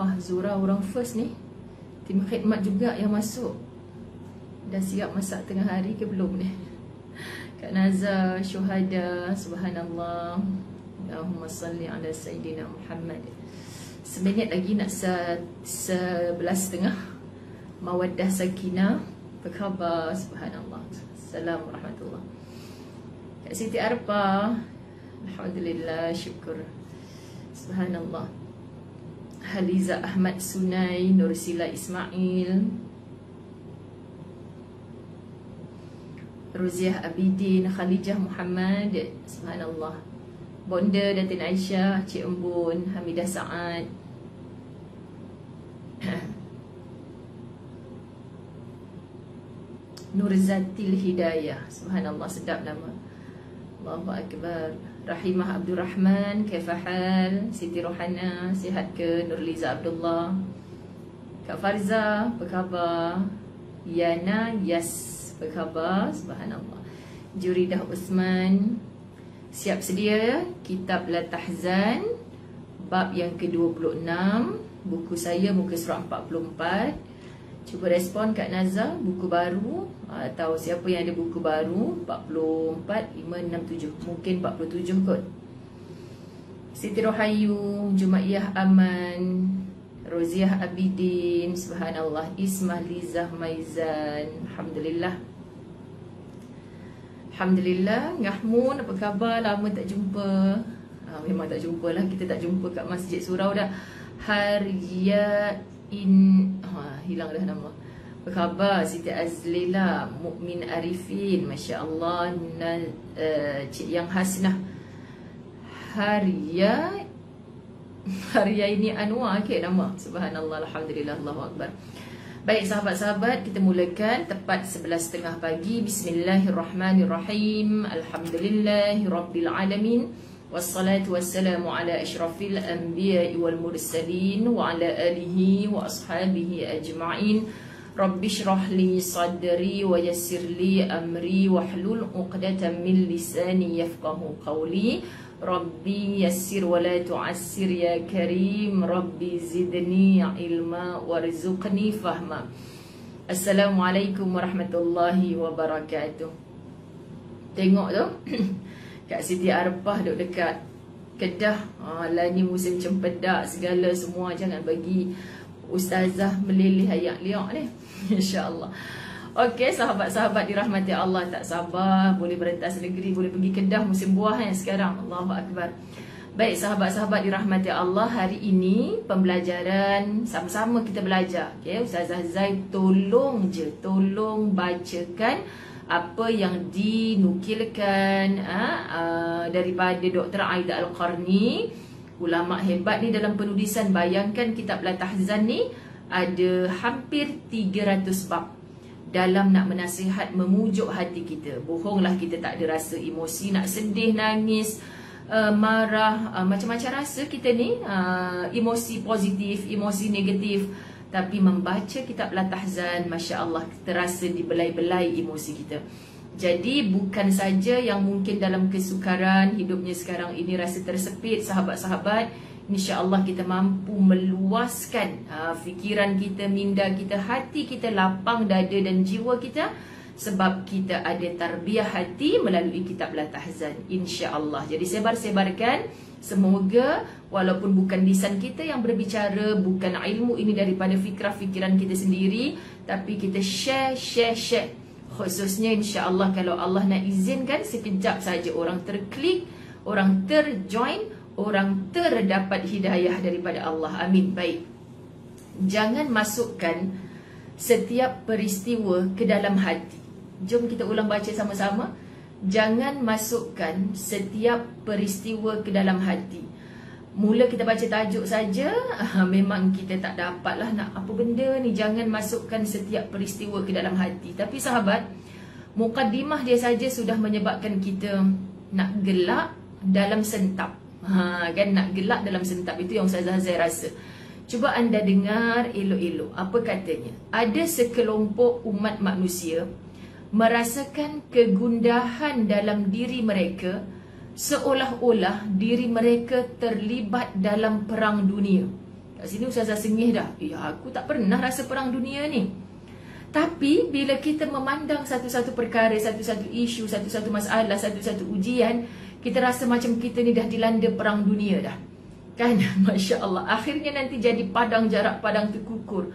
Wah, Zura orang first ni. Tim khidmat juga yang masuk. Dah siap masak tengah hari ke belum ni? Kak Naza, Syuhada, subhanallah. Allahumma salli ala Sayyidina Muhammad. Seminit lagi nak 11.30. Mawaddah Sakinah. Apa khabar? Subhanallah. Assalamualaikum warahmatullahi. Kak Siti Arpa, alhamdulillah, syukur. Subhanallah. Haliza Ahmad Sunai, Nursila Ismail, Ruziah Abidin, Khalijah Muhammad, subhanallah. Bonda Datin Aisyah, Cik Embun, Hamidah Saad. Nurzatil Hidayah, subhanallah, sedap nama. Allahu Akbar. Rahimah Abdul Rahman, kaifahal? Siti Rohana, sihat ke? Nurliza Abdullah. Kak Farza, apa khabar? Yana Yas, apa khabar? Subhanallah. Juridah Usman, siap sedia? Kitab La Tahzan, bab yang ke-26. Buku saya muka surat 44. Cuba respon Kak Naza, buku baru atau siapa yang ada buku baru 44, 5, 6, 7. Mungkin 47 kot. Siti Rohayu, Jumaiyah Aman, Roziah Abidin, subhanallah. Ismah Lizah Maizan, alhamdulillah. Alhamdulillah. Ngahmun, apa khabar? Lama tak jumpa. Memang tak jumpa lah. Kita tak jumpa kat Masjid Surau dah. Hilang dah nama. Apa khabar? Siti Azlila, Mukmin Arifin, Masya Allah. Cik Yang Hasnah, Haria ini Anwar ke nama? Subhanallah, alhamdulillah, Allahu Akbar. Baik sahabat-sahabat, kita mulakan tepat 11.30 pagi. Bismillahirrahmanirrahim. Alhamdulillahirabbil alamin. Wassalatu wassalamu ala asyrafil anbiya'i wal mursalin wa ala alihi wa ashabihi ajma'in. Rabbi shrah li sadri wa yassir li amri wahlul 'uqdatam min lisani yafqahu qawli. Rabbi yassir wa la tu'assir ya karim. Rabbi zidni ilma warzuqni fahma. Assalamualaikum warahmatullahi wabarakatuh. Tengok tu Kak Siti Arpah duduk dekat Kedah. Lah ni musim cempedak segala semua. Jangan bagi ustazah meleleh ayak-liak ni. InsyaAllah. Okey, sahabat-sahabat dirahmati Allah, tak sabar boleh berentas negeri, boleh pergi Kedah musim buah sekarang. Allahu Akbar. Baik sahabat-sahabat dirahmati Allah, hari ini pembelajaran sama-sama kita belajar. Okey, Ustazah Zaid tolong bacakan apa yang dinukilkan daripada Dr. Aida Al-Qarni, ulama hebat ni dalam penulisan. Bayangkan kitab La Tahzan ni ada hampir 300 bab dalam nak menasihat, memujuk hati kita. Bohonglah kita tak ada rasa emosi, nak sedih, nangis, marah, macam-macam rasa kita ni, emosi positif, emosi negatif. Tapi membaca kitab La Tahzan, Masya Allah, terasa dibelai-belai emosi kita. Jadi bukan saja yang mungkin dalam kesukaran hidupnya sekarang ini rasa tersepit, sahabat-sahabat, Insya Allah kita mampu meluaskan fikiran kita, minda kita, hati kita, lapang dada dan jiwa kita. Sebab kita ada tarbiyah hati melalui kitab La Tahzan, Insya Allah. Jadi sebar-sebarkan. Semoga walaupun bukan lisan kita yang berbicara, bukan ilmu ini daripada fikrah-fikiran kita sendiri, tapi kita share. Khususnya insya-Allah kalau Allah nak izinkan, sekejap saja orang terklik, orang terjoin, orang terdapat hidayah daripada Allah. Amin. Baik. Jangan masukkan setiap peristiwa ke dalam hati. Jom kita ulang baca sama-sama. Jangan masukkan setiap peristiwa ke dalam hati. Mula kita baca tajuk saja, memang kita tak dapatlah nak apa benda ni. Jangan masukkan setiap peristiwa ke dalam hati. Tapi sahabat, mukaddimah dia saja sudah menyebabkan kita nak gelak dalam sentap. Kan nak gelak dalam sentap, itu yang Ustazah Zai rasa. Cuba anda dengar elok-elok apa katanya. Ada sekelompok umat manusia merasakan kegundahan dalam diri mereka, seolah-olah diri mereka terlibat dalam perang dunia. Kat sini Ustazah sengih dah. Aku tak pernah rasa perang dunia ni. Tapi bila kita memandang satu-satu perkara, satu-satu isu, satu-satu masalah, satu-satu ujian, kita rasa macam kita ni dah dilanda perang dunia dah. Kan? Masya Allah. Akhirnya nanti jadi padang jarak, padang terkukur.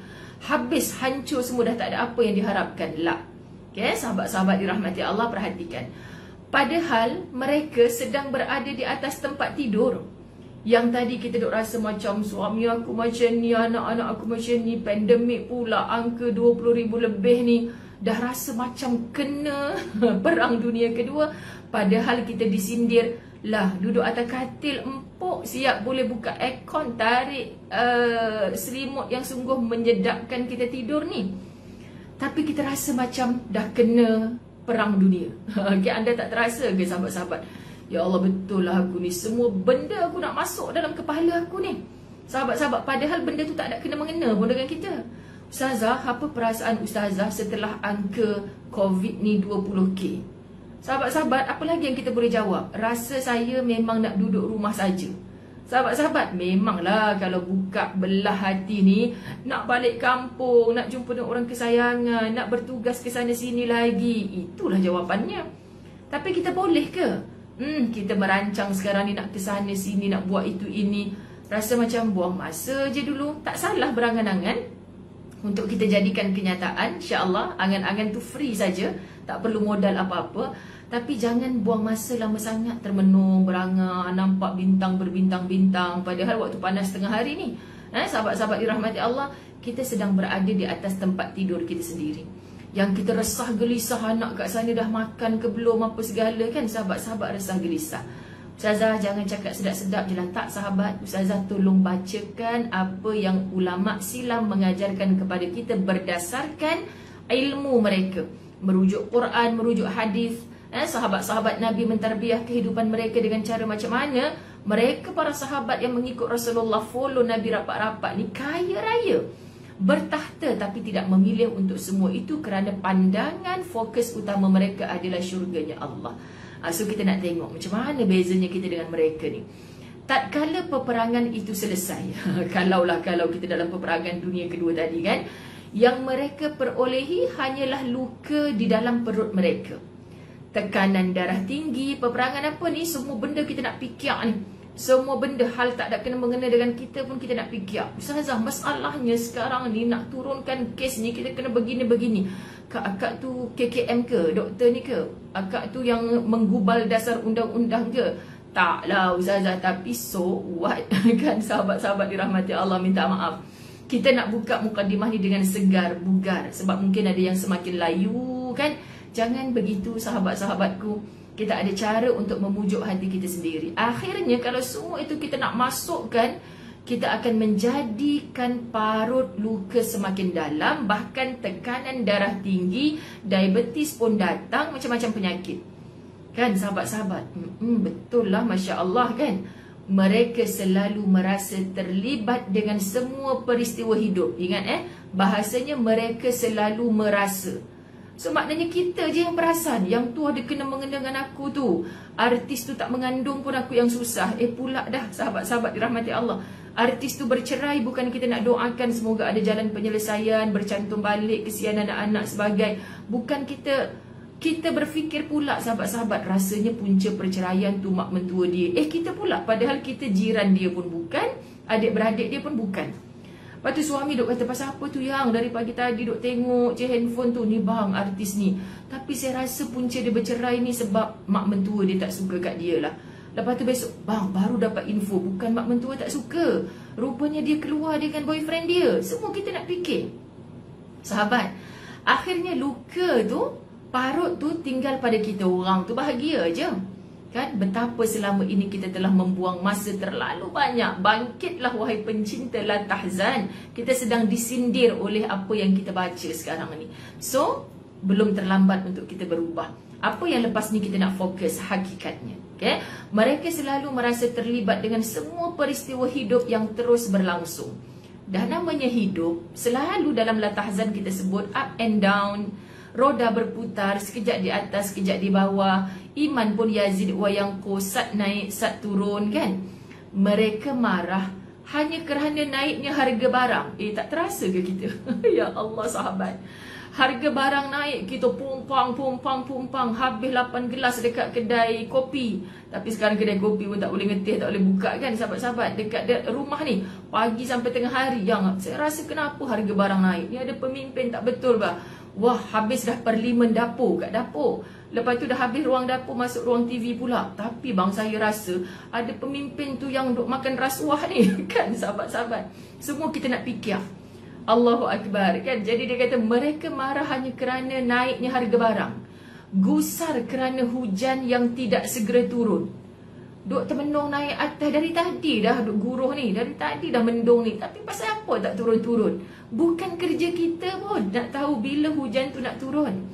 Habis, hancur semua, dah tak ada apa yang diharapkan. Lah. Okay, sahabat-sahabat dirahmati Allah, perhatikan. Padahal mereka sedang berada di atas tempat tidur. Yang tadi kita duk rasa macam suami aku macam ni, anak-anak aku macam ni, pandemik pula, angka 20,000 lebih ni. Dah rasa macam kena perang dunia kedua. Padahal kita disindir, lah duduk atas katil empuk, siap boleh buka aircon, tarik selimut yang sungguh menyedapkan kita tidur ni. Tapi kita rasa macam dah kena perang dunia. Okay, anda tak terasa ke sahabat-sahabat? Ya Allah, betul lah aku ni, semua benda aku nak masuk dalam kepala aku ni. Sahabat-sahabat, padahal benda tu tak ada kena-mengena pun dengan kita. Ustazah, apa perasaan Ustazah setelah angka COVID ni 20K? Sahabat-sahabat, apa lagi yang kita boleh jawab? Rasa saya memang nak duduk rumah saja. Sahabat-sahabat, memanglah kalau buka belah hati ni, nak balik kampung, nak jumpa dengan orang kesayangan, nak bertugas ke sana sini lagi. Itulah jawapannya. Tapi kita boleh ke? Kita merancang sekarang ni nak ke sana sini, nak buat itu ini. Rasa macam buang masa je dulu. Tak salah berangan-angan untuk kita jadikan kenyataan. InsyaAllah, angan-angan tu free saja, tak perlu modal apa-apa. Tapi jangan buang masa lama sangat termenung, berangan, nampak bintang berbintang-bintang. Padahal waktu panas tengah hari ni, sahabat-sahabat dirahmati Allah, kita sedang berada di atas tempat tidur kita sendiri. Yang kita resah gelisah, anak kat sana dah makan ke belum, apa segala kan. Sahabat-sahabat resah gelisah. Ustazah jangan cakap sedap-sedap je lah. Tak sahabat, Ustazah tolong bacakan apa yang ulama' silam mengajarkan kepada kita berdasarkan ilmu mereka. Merujuk Quran, merujuk hadis. Sahabat-sahabat Nabi mentarbiah kehidupan mereka dengan cara macam mana. Mereka para sahabat yang mengikut Rasulullah, follow Nabi rapat-rapat ni, kaya raya, bertahta, tapi tidak memilih untuk semua itu kerana pandangan fokus utama mereka adalah syurganya Allah. So kita nak tengok macam mana bezanya kita dengan mereka ni. Tatkala peperangan itu selesai, kalau kita dalam peperangan dunia kedua tadi kan, yang mereka perolehi hanyalah luka di dalam perut mereka, tekanan darah tinggi. Peperangan apa ni? Semua benda kita nak fikir ni. Semua benda, hal tak ada kena mengena dengan kita pun kita nak fikir. Ustazah, masalahnya sekarang ni nak turunkan kes ni, kita kena begini-begini. Akak tu KKM ke? Doktor ni ke? Akak tu yang menggubal dasar undang-undang ke? Taklah Ustazah, tapi so what? Kan sahabat-sahabat dirahmati Allah, minta maaf. Kita nak buka mukadimah ni dengan segar, bugar. Sebab mungkin ada yang semakin layu kan. Jangan begitu sahabat-sahabatku. Kita ada cara untuk memujuk hati kita sendiri. Akhirnya kalau semua itu kita nak masukkan, kita akan menjadikan parut luka semakin dalam. Bahkan tekanan darah tinggi, diabetes pun datang, macam-macam penyakit. Kan sahabat-sahabat? Betul lah, Masya Allah kan. Mereka selalu merasa terlibat dengan semua peristiwa hidup. Ingat bahasanya mereka selalu merasa. So maknanya kita je yang perasan, yang tu ada kena mengena dengan aku tu, artis tu tak mengandung pun aku yang susah. Pula dah sahabat-sahabat dirahmati Allah, artis tu bercerai, bukan kita nak doakan semoga ada jalan penyelesaian, bercantum balik, kesian anak-anak sebagai. Bukan kita berfikir pula sahabat-sahabat, rasanya punca perceraian tu mak mentua dia. Kita pula, padahal kita jiran dia pun bukan, adik-beradik dia pun bukan. Lepas tu suami duk kata, pasal apa tu yang dari pagi tadi duk tengok je handphone tu, ni bang artis ni. Tapi saya rasa punca dia bercerai ni sebab mak mentua dia tak suka kat dia lah. Lepas tu besok, bang baru dapat info, bukan mak mentua tak suka, rupanya dia keluar dengan boyfriend dia. Semua kita nak fikir. Sahabat, akhirnya luka tu, parut tu tinggal pada kita orang tu, bahagia je. Kan betapa selama ini kita telah membuang masa terlalu banyak. Bangkitlah wahai pencinta, la tahzan. Kita sedang disindir oleh apa yang kita baca sekarang ni. So belum terlambat untuk kita berubah. Apa yang lepas ni kita nak fokus hakikatnya. Okay? Mereka selalu merasa terlibat dengan semua peristiwa hidup yang terus berlangsung. Dah namanya hidup, selalu dalam la tahzan kita sebut up and down. Roda berputar, sekejap di atas, sekejap di bawah. Iman pun yazid wa yanqus, sat naik, sat turun kan. Mereka marah, hanya kerana naiknya harga barang. Tak terasa ke kita? Ya Allah sahabat, harga barang naik, kita pumpang, habis 8 gelas dekat kedai kopi. Tapi sekarang kedai kopi pun tak boleh ngetih, tak boleh buka kan sahabat-sahabat. Dekat rumah ni, pagi sampai tengah hari. Yang saya rasa kenapa harga barang naik ni, ada pemimpin tak betul bah. Wah, habis dah parlimen dapur kat dapur. Lepas tu dah habis ruang dapur, masuk ruang TV pula. Tapi bang, saya rasa ada pemimpin tu yang duk makan rasuah ni kan sahabat-sahabat. Semua kita nak fikir. Allahu Akbar kan. Jadi dia kata mereka marah hanya kerana naiknya harga barang, gusar kerana hujan yang tidak segera turun. Duk termenung naik atas dari tadi dah, duk guruh ni dari tadi dah mendung ni. Tapi pasal apa tak turun-turun? Bukan kerja kita pun nak tahu bila hujan tu nak turun.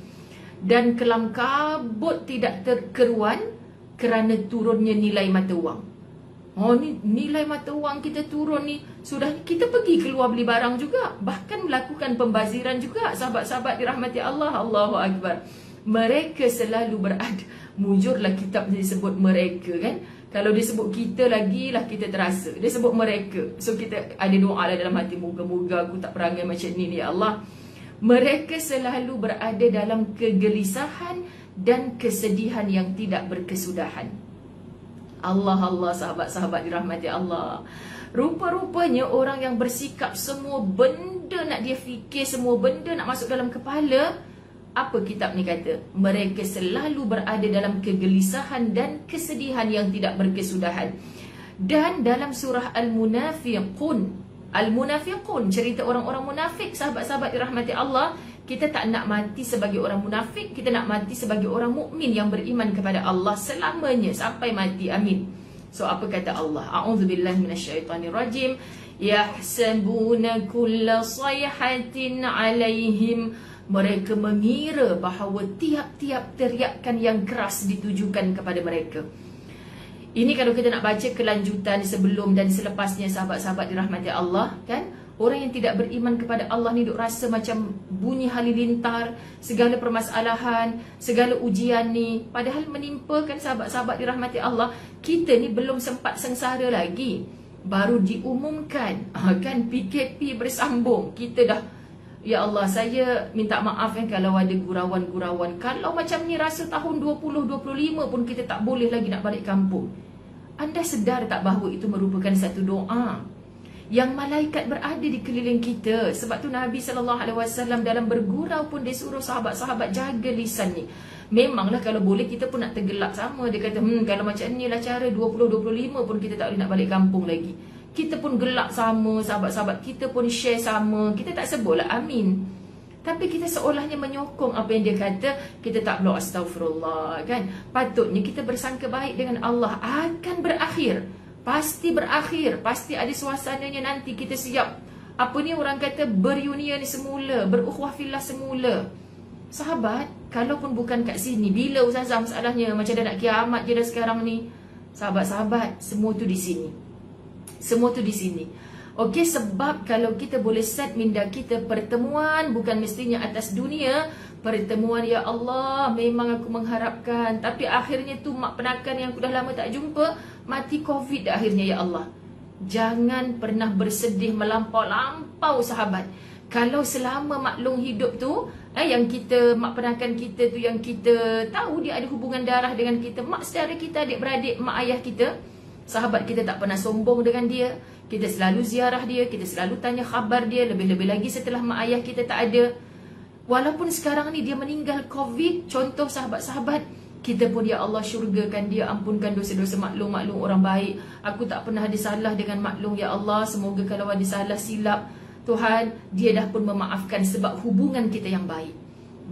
Dan kelam kabut tidak terkeruan kerana turunnya nilai mata wang. Oh, ni nilai mata wang kita turun ni, sudah kita pergi keluar beli barang juga, bahkan melakukan pembaziran juga. Sahabat-sahabat dirahmati Allah. Allahu Akbar. Mereka selalu berada, mujurlah kitab disebut mereka kan. Kalau dia sebut kita lagi lah kita terasa. Dia sebut mereka. So kita ada doa lah dalam hati, moga-moga aku tak perangai macam ni ya Allah. Mereka selalu berada dalam kegelisahan dan kesedihan yang tidak berkesudahan. Allah sahabat-sahabat dirahmati Allah. Rupa-rupanya orang yang bersikap semua benda nak dia fikir, semua benda nak masuk dalam kepala. Apa kitab ni kata? Mereka selalu berada dalam kegelisahan dan kesedihan yang tidak berkesudahan. Dan dalam surah Al-Munafiqun, cerita orang-orang munafik, sahabat-sahabat dirahmati Allah. Kita tak nak mati sebagai orang munafik, kita nak mati sebagai orang mukmin yang beriman kepada Allah selamanya sampai mati. Amin. So apa kata Allah? A'udzubillahi minasyaitonirrajim. Yahsabuna kulla sayhatin alaihim. Mereka mengira bahawa tiap-tiap teriakan yang keras ditujukan kepada mereka. Ini kalau kita nak baca kelanjutan sebelum dan selepasnya, sahabat-sahabat dirahmati Allah kan. Orang yang tidak beriman kepada Allah ni duk rasa macam bunyi halilintar, segala permasalahan, segala ujian ni padahal menimpa kan sahabat-sahabat dirahmati Allah. Kita ni belum sempat sengsara lagi, baru diumumkan kan PKP bersambung. Kita dah, ya Allah, saya minta maaf kalau ada gurauan-gurauan. Kalau macam ni rasa tahun 2025 pun kita tak boleh lagi nak balik kampung. Anda sedar tak bahawa itu merupakan satu doa yang malaikat berada di keliling kita? Sebab tu Nabi SAW dalam bergurau pun dia suruh sahabat-sahabat jaga lisan ni. Memanglah kalau boleh kita pun nak tergelak sama. Dia kata kalau macam ni lah cara 2025 pun kita tak boleh nak balik kampung lagi. Kita pun gelak sama, sahabat-sahabat kita pun share sama. Kita tak sebutlah amin, tapi kita seolahnya menyokong apa yang dia kata. Kita tak perlu astagfirullah kan. Patutnya kita bersangka baik dengan Allah. Akan berakhir, pasti berakhir, pasti ada suasananya nanti. Kita siap, apa ni orang kata, berunion semula, berukhuwah fillah semula. Sahabat, kalaupun bukan kat sini, bila ustazah masalahnya macam dah nak kiamat je dah sekarang ni. Sahabat-sahabat, semua tu di sini. Semua tu di sini. Okey, sebab kalau kita boleh set minda kita, pertemuan bukan mestinya atas dunia. Pertemuan, ya Allah, memang aku mengharapkan, tapi akhirnya tu mak penakan yang aku dah lama tak jumpa, mati COVID dah akhirnya, ya Allah. Jangan pernah bersedih melampau-lampau sahabat. Kalau selama maklum hidup tu, yang kita, mak penakan kita tu, yang kita tahu dia ada hubungan darah dengan kita, mak saudara kita, adik-beradik, mak ayah kita, sahabat kita tak pernah sombong dengan dia. Kita selalu ziarah dia, kita selalu tanya khabar dia. Lebih-lebih lagi setelah mak ayah kita tak ada. Walaupun sekarang ni dia meninggal COVID, contoh sahabat-sahabat, kita pun ya Allah syurgakan dia, ampunkan dosa-dosa maklum orang baik. Aku tak pernah ada salah dengan maklum, ya Allah. Semoga kalau ada salah silap, Tuhan, dia dah pun memaafkan sebab hubungan kita yang baik.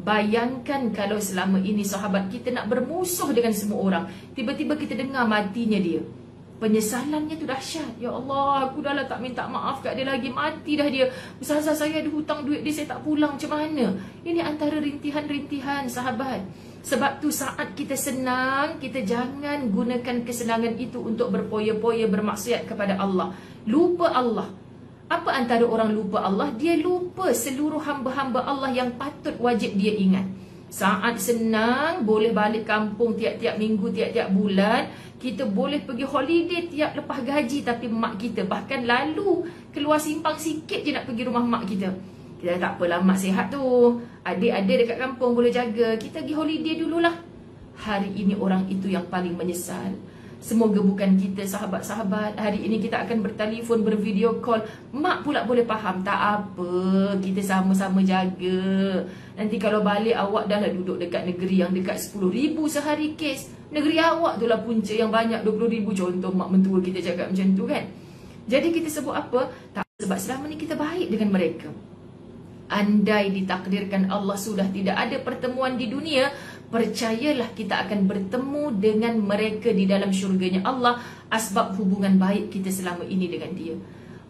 Bayangkan kalau selama ini sahabat kita nak bermusuh dengan semua orang, tiba-tiba kita dengar matinya dia. Penyesalannya tu dahsyat. Ya Allah, aku dah lah tak minta maaf kat dia lagi, mati dah dia. Ustazah, saya ada hutang duit dia, saya tak pulang, macam mana? Ini antara rintihan-rintihan sahabat. Sebab tu saat kita senang, kita jangan gunakan kesenangan itu untuk berpoya-poya bermaksiat kepada Allah. Lupa Allah. Apa antara orang lupa Allah? Dia lupa seluruh hamba-hamba Allah yang patut wajib dia ingat. Saat senang, boleh balik kampung tiap-tiap minggu, tiap-tiap bulan. Kita boleh pergi holiday tiap lepas gaji. Tapi mak kita bahkan lalu keluar simpang sikit je nak pergi rumah mak kita. Kita tak apalah, mak sihat tu, adik-adik dekat kampung boleh jaga, kita pergi holiday dululah. Hari ini orang itu yang paling menyesal. Semoga bukan kita, sahabat-sahabat. Hari ini kita akan bertelefon, bervideo call. Mak pula boleh faham. Tak apa, kita sama-sama jaga. Nanti kalau balik awak dah lah duduk dekat negeri yang dekat 10,000 sehari kes. Negeri awak tu lah punca yang banyak 20,000. Contoh mak mentua kita cakap macam tu kan. Jadi kita sebut apa? Tak, sebab selama ni kita baik dengan mereka. Andai ditakdirkan Allah sudah tidak ada pertemuan di dunia, percayalah kita akan bertemu dengan mereka di dalam syurganya Allah, asbab hubungan baik kita selama ini dengan dia.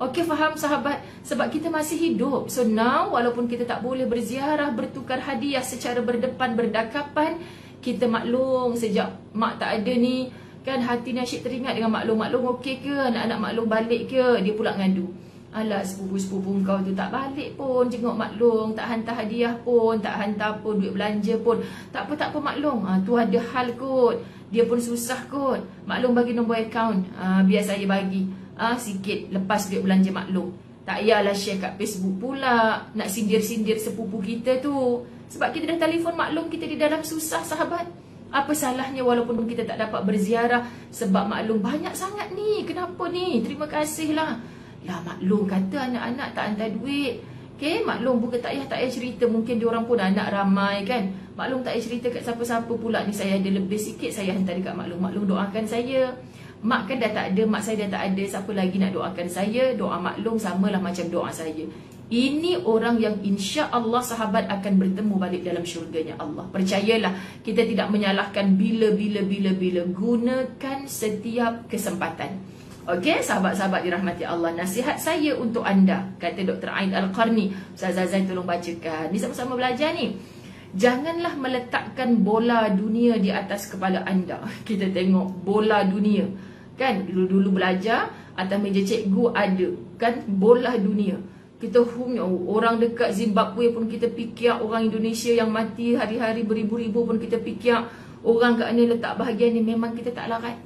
Okey, faham sahabat? Sebab kita masih hidup. So now, walaupun kita tak boleh berziarah, bertukar hadiah secara berdepan, berdakapan, kita maklum sejak mak tak ada ni, kan hati Nasyid teringat dengan maklum. Maklum okey ke? Anak-anak maklum balik ke? Dia pula ngadu. Alah, sepupu-sepupu kau tu tak balik pun jenguk maklum, tak hantar hadiah pun, tak hantar pun duit belanja pun. Tak apa maklum, tu ada hal kot. Dia pun susah kot. Maklum bagi nombor akaun, biar saya bagi sikit lepas duit belanja maklum. Tak payahlah share kat Facebook pula, nak sindir-sindir sepupu kita tu. Sebab kita dah telefon maklum kita di dalam susah, sahabat. Apa salahnya walaupun kita tak dapat berziarah, sebab maklum banyak sangat ni, kenapa ni, terima kasih lah. Lah maklum kata anak-anak tak hantar duit. Okay, maklum bukan tak payah cerita. Mungkin diorang pun anak ramai kan. Maklum tak payah cerita kat siapa-siapa pula ni. Saya ada lebih sikit, saya hantar dekat maklum. Maklum doakan saya. Mak kan dah tak ada, mak saya dah tak ada. Siapa lagi nak doakan saya? Doa maklum samalah macam doa saya. Ini orang yang insya Allah sahabat akan bertemu balik dalam syurganya Allah. Percayalah, kita tidak menyalahkan bila. Gunakan setiap kesempatan. Okey, sahabat-sahabat dirahmati Allah, nasihat saya untuk anda, kata Dr. Ain Al-Qarni. Ustazah Zain tolong bacakan. Ni sama-sama belajar ni. Janganlah meletakkan bola dunia di atas kepala anda. Kita tengok bola dunia. Kan, dulu-dulu belajar, atas meja cikgu ada. Kan, bola dunia. Kita orang dekat Zimbabwe pun kita fikir. Orang Indonesia yang mati hari-hari beribu-ribu pun kita fikir. Orang kat ni letak bahagian ni, memang kita tak larat.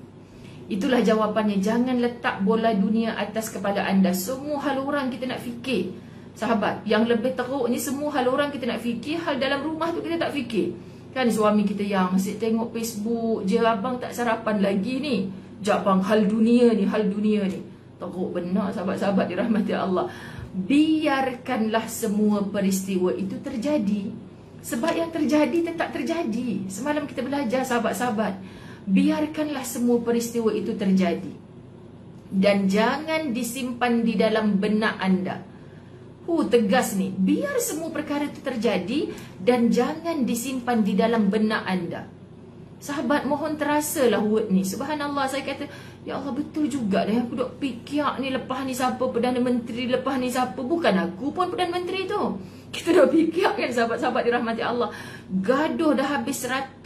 Itulah jawapannya. Jangan letak bola dunia atas kepala anda. Semua hal orang kita nak fikir. Sahabat, yang lebih teruk ni semua hal orang kita nak fikir. Hal dalam rumah tu kita tak fikir. Kan suami kita yang asyik tengok Facebook je, abang tak sarapan lagi ni. Jap bang, hal dunia ni. Teruk benar sahabat-sahabat dirahmati Allah. Biarkanlah semua peristiwa itu terjadi. Sebab yang terjadi tetap terjadi. Semalam kita belajar sahabat-sahabat. Biarkanlah semua peristiwa itu terjadi. Dan jangan disimpan di dalam benak anda. Tegas ni. Biar semua perkara itu terjadi dan jangan disimpan di dalam benak anda. Sahabat, mohon terasalah word ni. Subhanallah, saya kata, ya Allah, betul juga dah. Aku duk fikir ni, lepas ni siapa Perdana Menteri, lepas ni siapa. Bukan aku pun Perdana Menteri tu. Kita dah fikir kan sahabat-sahabat dirahmati Allah. Gaduh dah habis 100,000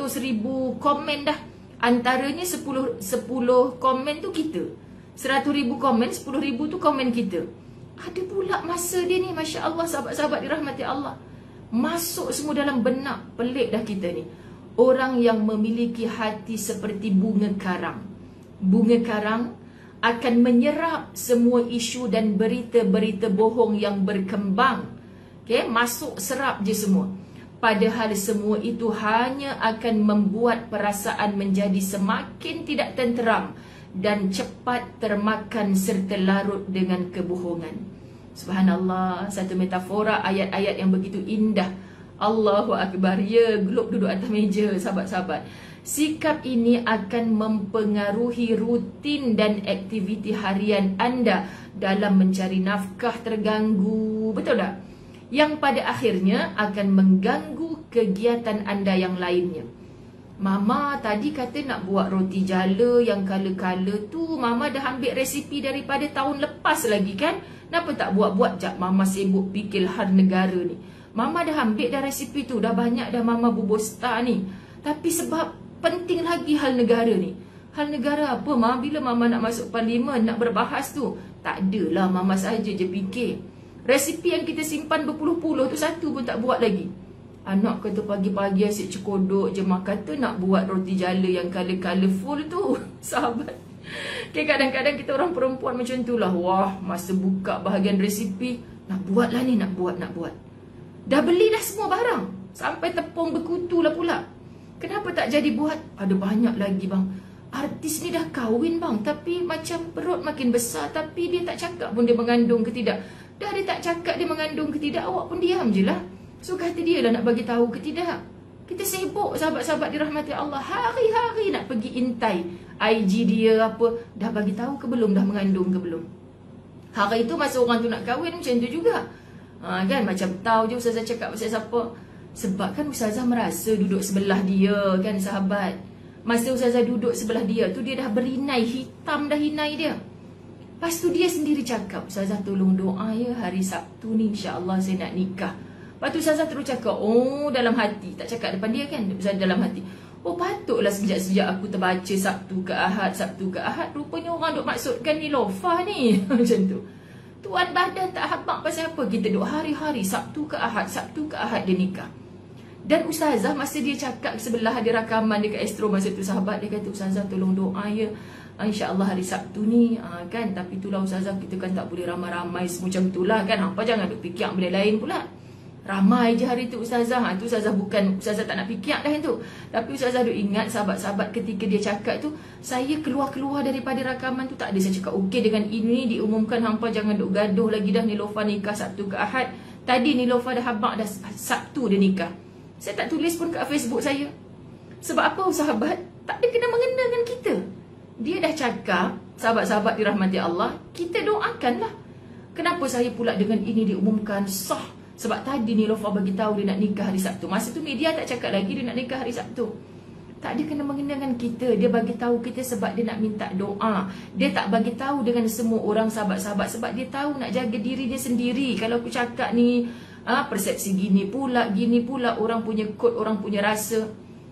komen dah. Antaranya 10 komen tu kita. 100,000 komen, 10,000 tu komen kita. Ada pula masa dia ni, Masya Allah, sahabat-sahabat dirahmati Allah. Masuk semua dalam benak. Pelik dah kita ni. Orang yang memiliki hati seperti bunga karang. Bunga karang akan menyerap semua isu dan berita-berita bohong yang berkembang. Okay? Masuk serap je semua. Padahal semua itu hanya akan membuat perasaan menjadi semakin tidak tenteram dan cepat termakan serta larut dengan kebohongan. Subhanallah, satu metafora ayat-ayat yang begitu indah. Allahu Akbar. Ya, geluk duduk atas meja sahabat-sahabat. Sikap ini akan mempengaruhi rutin dan aktiviti harian anda dalam mencari nafkah terganggu. Betul tak? Yang pada akhirnya akan mengganggu kegiatan anda yang lainnya. Mama tadi kata nak buat roti jala yang kala-kala tu. Mama dah ambil resipi daripada tahun lepas lagi kan? Kenapa tak buat-buat? Jap, Mama sibuk fikir hal negara ni. Mama dah ambil dah resipi tu. Dah banyak dah Mama bubur star ni. Tapi sebab penting lagi hal negara ni. Hal negara apa, Ma? Bila Mama nak masuk parlimen, nak berbahas tu? Tak adalah, Mama saja je fikir. Resipi yang kita simpan berpuluh-puluh tu satu pun tak buat lagi. Anak kata pagi-pagi asyik cekodok je makan tu, nak buat roti jala yang colourful tu. Sahabat, okay, kadang-kadang kita orang perempuan macam tu lah. Wah, masa buka bahagian resipi, nak buat lah ni, nak buat. Dah beli dah semua barang, sampai tepung berkutu lah pula. Kenapa tak jadi buat? Ada banyak lagi bang. Artis ni dah kahwin bang, tapi macam perut makin besar, tapi dia tak cakap pun dia mengandung ke tidak. Dah dia tak cakap dia mengandung ke tidak, awak pun diam je lah. So kata dia lah nak bagi tahu ke tidak. Kita sibuk sahabat-sahabat dirahmati Allah, hari-hari nak pergi intai IG dia apa, dah bagi tahu ke belum, dah mengandung ke belum. Hari itu masa orang tu nak kahwin macam tu juga. Kan macam tahu je ustazah cakap pasal siapa. Sebab kan ustazah merasa duduk sebelah dia kan sahabat. Masa ustazah duduk sebelah dia tu, dia dah berinai, hitam dah hinai dia. Lepas tu dia sendiri cakap, ustazah tolong doa ya, hari Sabtu ni insya-Allah saya nak nikah. Lepas tu ustazah terus cakap, oh dalam hati, tak cakap depan dia kan, ustazah dalam hati. Oh patutlah sejak aku terbaca Sabtu ke Ahad, rupanya orang duk maksudkan Nilofa ni. Macam tu. Tuan badan tak habaq pasal apa, kita duk hari-hari Sabtu ke Ahad dia nikah. Dan ustazah masa dia cakap sebelah ada rakaman dekat Astro masa tu sahabat, dia kata ustazah tolong doa ya, insya-Allah hari Sabtu ni kan. Tapi itulah ustazah, kita kan tak boleh ramai-ramai semacam itulah kan. Apa jangan duk fikir benda lain pula. Ramai je hari tu ustazah. Tu ustazah bukan ustazah tak nak fikir dah tu. Tapi ustazah duk ingat sahabat-sahabat ketika dia cakap tu, saya keluar daripada rakaman tu tak ada saya cakap okey dengan ini diumumkan, hampa jangan duk gaduh lagi dah, Nilofa nikah Sabtu ke Ahad. Tadi Nilofa dah habaq dah Sabtu dia nikah. Saya tak tulis pun kat Facebook saya. Sebab apa sahabat? Tak ada kena mengena dengan kita. Dia dah cakap, sahabat-sahabat dirahmati Allah, kita doakanlah. Kenapa saya pula dengan ini diumumkan sah? Sebab tadi Nilofa bagi tahu dia nak nikah hari Sabtu. Masa tu media tak cakap lagi dia nak nikah hari Sabtu. Tak ada kena mengena dengan kita. Dia bagi tahu kita sebab dia nak minta doa. Dia tak bagi tahu dengan semua orang sahabat-sahabat sebab dia tahu nak jaga diri dia sendiri. Kalau aku cakap ni persepsi gini pula, orang punya kod, orang punya rasa.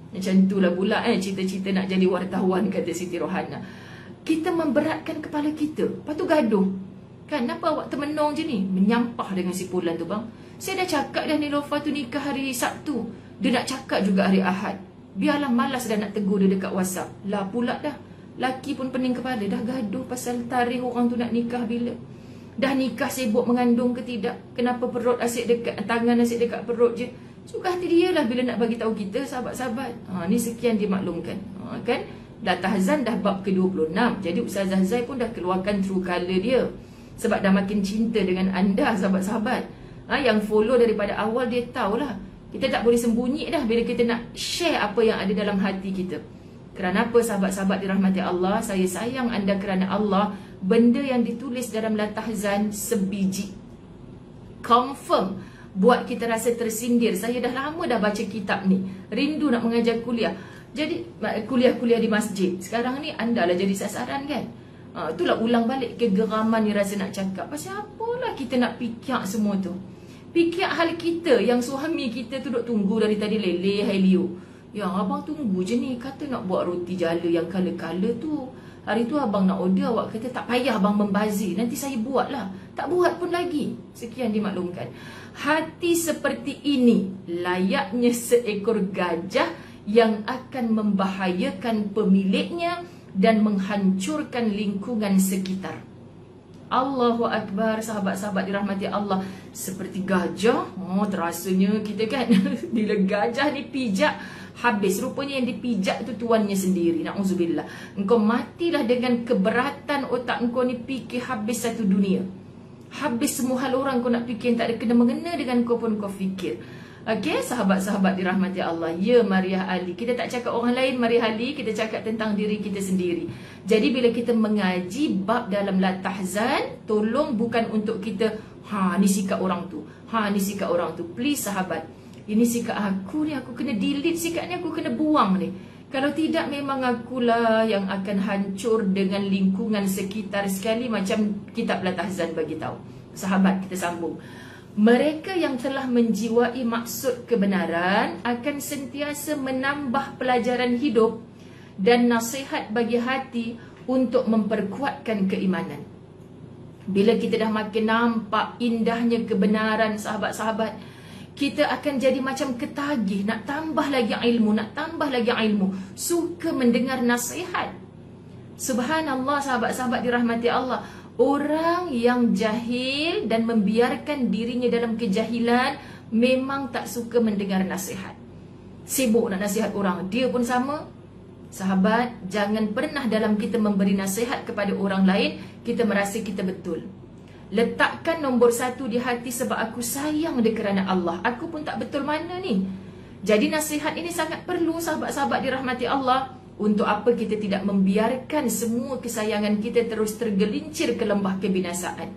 Macam itulah pula cita-cita nak jadi wartawan, kata Siti Rohana. Kita memberatkan kepala kita, lepas tu gaduh. Kan, kenapa awak termenung je ni? Menyampah dengan si Pulan tu bang. Saya dah cakap dah Nilofa tu nikah hari Sabtu. Dia nak cakap juga hari Ahad. Biarlah, malas dah nak tegur dia dekat WhatsApp. Lah pula dah, laki pun pening kepala, dah gaduh pasal tarikh orang tu nak nikah bila. Dah nikah sibuk mengandung ke tidak? Kenapa perut asyik dekat, tangan asyik dekat perut je? Suka hati dia lah bila nak bagi tahu kita sahabat-sahabat. Ni sekian dimaklumkan. Kan? Dah tahzan dah bab ke-26. Jadi Ustazah Zai pun dah keluarkan true colour dia. Sebab dah makin cinta dengan anda sahabat-sahabat. Yang follow daripada awal dia tahulah. Kita tak boleh sembunyi dah bila kita nak share apa yang ada dalam hati kita. Kerana apa sahabat-sahabat dirahmati Allah? Saya sayang anda kerana Allah. Benda yang ditulis dalam Latahzan sebiji, confirm buat kita rasa tersindir. Saya dah lama dah baca kitab ni, rindu nak mengajar kuliah. Jadi kuliah-kuliah di masjid. Sekarang ni anda lah jadi sasaran kan. Itulah ulang balik kegeraman ni rasa nak cakap. Pasal apalah kita nak fikir semua tu. Fikir hal kita yang suami kita tu duk tunggu dari tadi leleh hai liu. Ya abang tunggu je ni, kata nak buat roti jala yang colour-colour tu. Hari tu abang nak order, awak kata tak payah abang membazir, nanti saya buat lah. Tak buat pun lagi. Sekian dimaklumkan. Hati seperti ini layaknya seekor gajah yang akan membahayakan pemiliknya dan menghancurkan lingkungan sekitar. Allahu Akbar, sahabat-sahabat dirahmati Allah. Seperti gajah, terasanya kita kan bila gajah dipijak habis, rupanya yang dipijak tu tuannya sendiri. Na'udzubillah. Engkau matilah dengan keberatan otak engkau ni, fikir habis satu dunia. Habis semua hal orang kau nak fikir, tak ada kena mengena dengan kau pun kau fikir. Okey, sahabat-sahabat dirahmati Allah. Ya Mariah Ali, kita tak cakap orang lain Mariah Ali, kita cakap tentang diri kita sendiri. Jadi bila kita mengaji bab dalam Latahzan, tolong bukan untuk kita ni sikap orang tu, ni sikap orang tu. Please sahabat, ini sikap aku ni, aku kena delete sikap ni, aku kena buang ni. Kalau tidak memang akulah yang akan hancur dengan lingkungan sekitar sekali, macam kitab Latahzan bagi tahu. Sahabat, kita sambung. Mereka yang telah menjiwai maksud kebenaran akan sentiasa menambah pelajaran hidup dan nasihat bagi hati untuk memperkuatkan keimanan. Bila kita dah makin nampak indahnya kebenaran sahabat-sahabat, Kita akan jadi macam ketagih, nak tambah lagi ilmu, nak tambah lagi ilmu. Suka mendengar nasihat. Subhanallah, sahabat-sahabat dirahmati Allah. Orang yang jahil dan membiarkan dirinya dalam kejahilan memang tak suka mendengar nasihat. Sibuk nak nasihat orang. Dia pun sama. Sahabat, jangan pernah dalam kita memberi nasihat kepada orang lain, kita merasa kita betul. Letakkan nombor 1 di hati, sebab aku sayang dia kerana Allah. Aku pun tak betul mana ni. Jadi nasihat ini sangat perlu, sahabat-sahabat dirahmati Allah. Untuk apa kita tidak membiarkan semua kesayangan kita terus tergelincir ke lembah kebinasaan.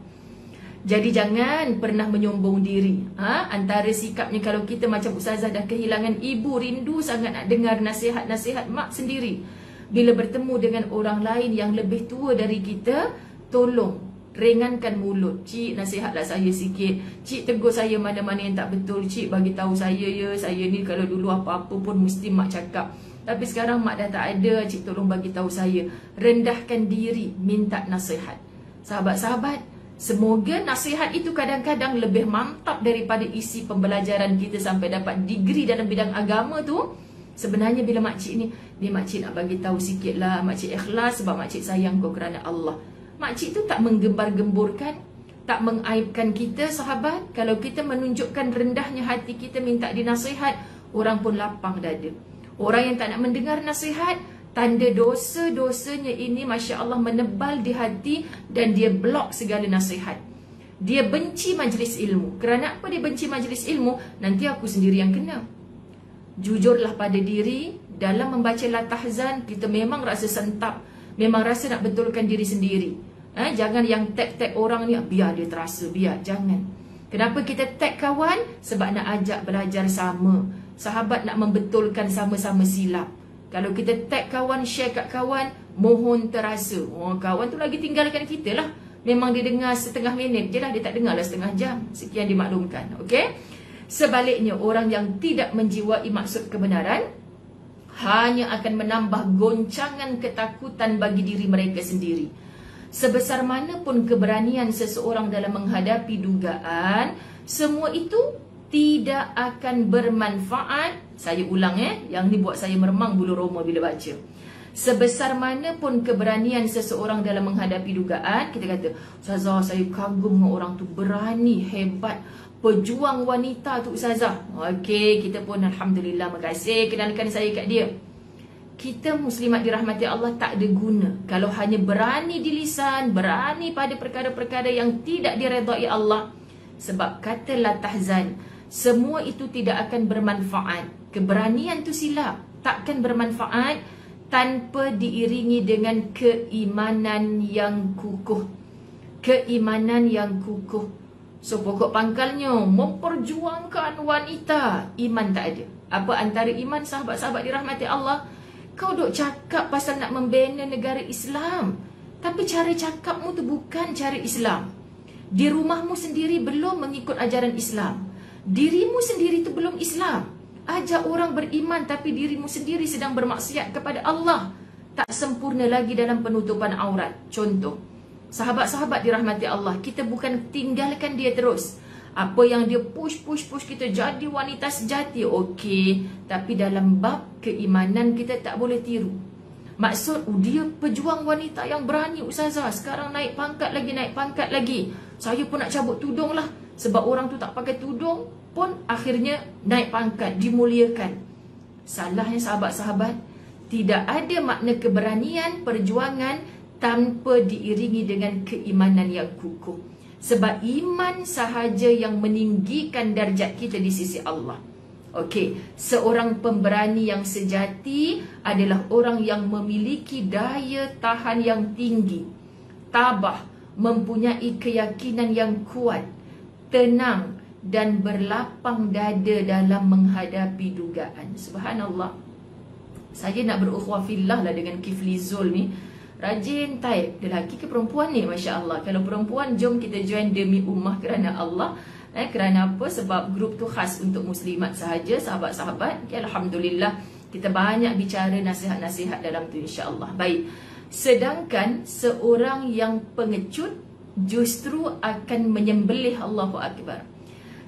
Jadi jangan pernah menyombong diri. Antara sikapnya, kalau kita macam Ustazah dah kehilangan ibu, rindu sangat nak dengar nasihat-nasihat mak sendiri. Bila bertemu dengan orang lain yang lebih tua dari kita, tolong ringankan mulut. Cik, nasihatlah saya sikit. Cik, tegur saya mana-mana yang tak betul. Cik, bagi tahu saya ya, saya ni kalau dulu apa-apa pun mesti mak cakap. Tapi sekarang mak dah tak ada. Cik, tolong bagi tahu saya. Rendahkan diri, minta nasihat. Sahabat-sahabat, semoga nasihat itu kadang-kadang lebih mantap daripada isi pembelajaran kita sampai dapat degree dalam bidang agama tu. Sebenarnya bila makcik ni makcik nak bagi tahu sikitlah, makcik ikhlas sebab makcik sayang kau kerana Allah. Makcik tu tak menggembar-gemburkan, tak mengaibkan kita, sahabat. Kalau kita menunjukkan rendahnya hati kita minta dinasihat, orang pun lapang dada. Orang yang tak nak mendengar nasihat, tanda dosa-dosanya ini Masya Allah menebal di hati, dan dia blok segala nasihat. Dia benci majlis ilmu. Kerana apa dia benci majlis ilmu? Nanti aku sendiri yang kena. Jujurlah pada diri. Dalam membaca la tahzan, kita memang rasa sentap, memang rasa nak betulkan diri sendiri. Jangan yang tag-tag orang ni, biar dia terasa, biar. Jangan. Kenapa kita tag kawan? Sebab nak ajak belajar sama. Sahabat nak membetulkan sama-sama silap. Kalau kita tag kawan, share kat kawan, mohon terasa. Kawan tu lagi tinggalkan kita lah. Memang dia dengar setengah minit je lah, dia tak dengar lah setengah jam. Sekian dimaklumkan. Okay? Sebaliknya, orang yang tidak menjiwai maksud kebenaran hanya akan menambah goncangan ketakutan bagi diri mereka sendiri. Sebesar mana pun keberanian seseorang dalam menghadapi dugaan, semua itu tidak akan bermanfaat. Saya ulang yang ni buat saya meremang bulu roma bila baca. Sebesar mana pun keberanian seseorang dalam menghadapi dugaan, kita kata, Ustazah, saya kagum dengan orang tu, berani, hebat, pejuang wanita tu Ustazah. Okey, kita pun alhamdulillah, makasih kenalkan saya kat dia. Kita muslimat dirahmati Allah tak ada guna kalau hanya berani di lisan, berani pada perkara-perkara yang tidak diredai Allah. Sebab kata la tahzan, semua itu tidak akan bermanfaat. Keberanian tu silap, takkan bermanfaat tanpa diiringi dengan keimanan yang kukuh. Keimanan yang kukuh. So pokok pangkalnya memperjuangkan wanita, iman tak ada. Apa antara iman, sahabat-sahabat dirahmati Allah? Kau duk cakap pasal nak membina negara Islam, tapi cara cakapmu tu bukan cara Islam. Di rumahmu sendiri belum mengikut ajaran Islam. Dirimu sendiri tu belum Islam. Ajak orang beriman tapi dirimu sendiri sedang bermaksiat kepada Allah. Tak sempurna lagi dalam penutupan aurat. Contoh, sahabat-sahabat dirahmati Allah, kita bukan tinggalkan dia terus. Apa yang dia push kita jadi wanita sejati, okey. Tapi dalam bab keimanan kita tak boleh tiru. Maksud, dia pejuang wanita yang berani Ustazah. Sekarang naik pangkat lagi. Saya pun nak cabut tudung lah. Sebab orang tu tak pakai tudung pun akhirnya naik pangkat, dimuliakan. Salahnya sahabat-sahabat, tidak ada makna keberanian, perjuangan tanpa diiringi dengan keimanan yang kukuh. Sebab iman sahaja yang meninggikan darjat kita di sisi Allah. Okey, seorang pemberani yang sejati adalah orang yang memiliki daya tahan yang tinggi, tabah, mempunyai keyakinan yang kuat, tenang dan berlapang dada dalam menghadapi dugaan. Subhanallah. Saya nak berukhuwah fillah lah dengan Kifli Zul ni. Rajin type. Dia lelaki ke perempuan ni? Masya Allah. Kalau perempuan, jom kita join demi ummah kerana Allah. Kerana apa? Sebab grup tu khas untuk muslimat sahaja, sahabat-sahabat. Alhamdulillah, kita banyak bicara nasihat-nasihat dalam tu, insya-Allah. Baik. Sedangkan seorang yang pengecut justru akan menyembelih, Allahu Akbar.